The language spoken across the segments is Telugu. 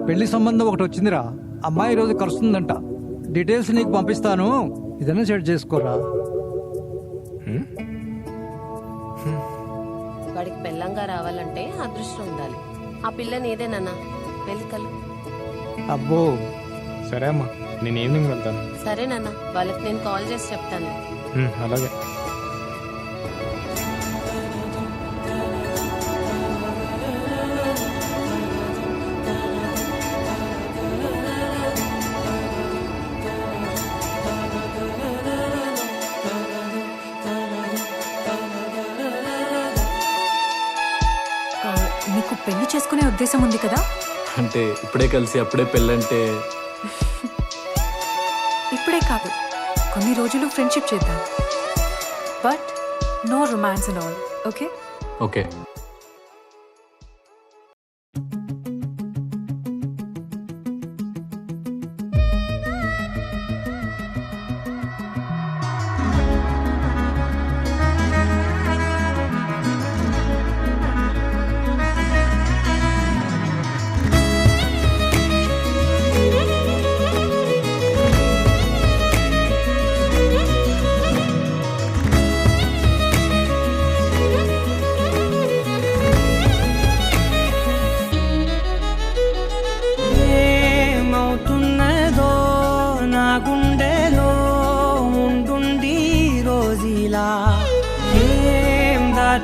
పెళ్లి సంబంధం ఒకటి వచ్చిందిరా. అమ్మాయి రోజు కలుస్తుందంట. డీటెయిల్స్ నీకు పంపిస్తాను, ఇదన్నా సెట్ చేసుకోరా. వాడికి పెళ్ళంగా రావాలంటే అదృష్టం ఉండాలి. ఆ పిల్ల నీదేనన్నా, పెళ్లి కలు. అబ్బో సరే అమ్మా, నేను ఈవినింగ్ వెళ్తాను. సరేనన్నా, వాళ్ళకి నేను కాల్ చేసి చెప్తాను. అలాగే. నీకు పెళ్లి చేసుకునే ఉద్దేశం ఉంది కదా? అంటే ఇప్పుడే కలిసి అప్పుడే పెళ్ళంటే ఇప్పుడే కాదు, కొన్ని రోజులు ఫ్రెండ్షిప్ చేద్దాం. But no romance and all. Okay okay.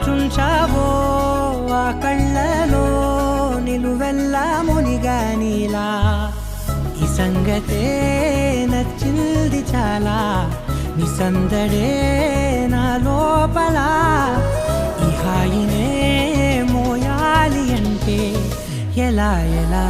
చుంచావో ఆ కళ్ళలో నిలువెల్ల మునిగానిలా. ఈ సంగతే నచ్చింది చాలా, నీ సందడే నా లోపల. ఈ హాయినే మోయాలి అంటే ఎలా ఎలా.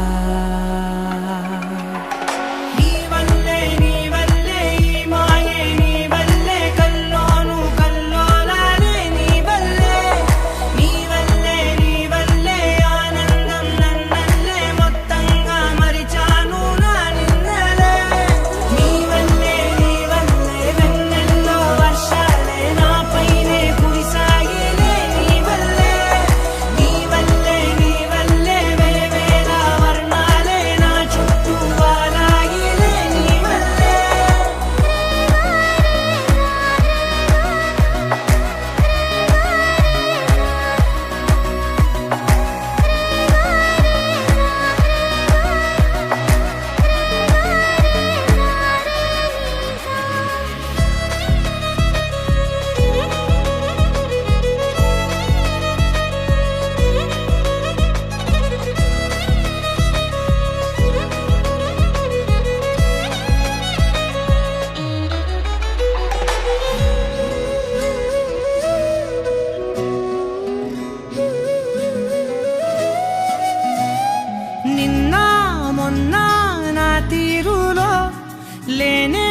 లేనే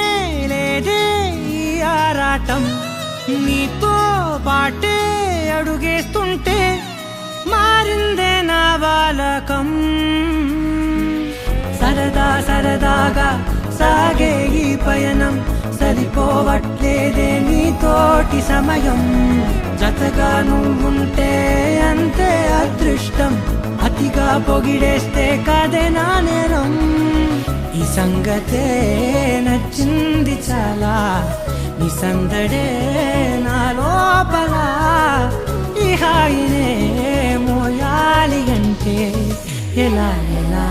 లేదే ఈ ఆరాటం, నీతో పాటే అడుగేస్తుంటే మారిందే నా బాలకం. సరదా సరదాగా సాగే ఈ పయనం, సరిపోవట్లేదే నీతోటి సమయం. జతగా నువ్వుంటే అంతే అదృష్టం, అతిగా పొగిడేస్తే కాదే నా నేరం. ఈ సంగతే నచ్చింది చాలా, నీ సందడే నా లోపల. ఈ హాయినే మోయాలి అంటే ఎలా ఎలా.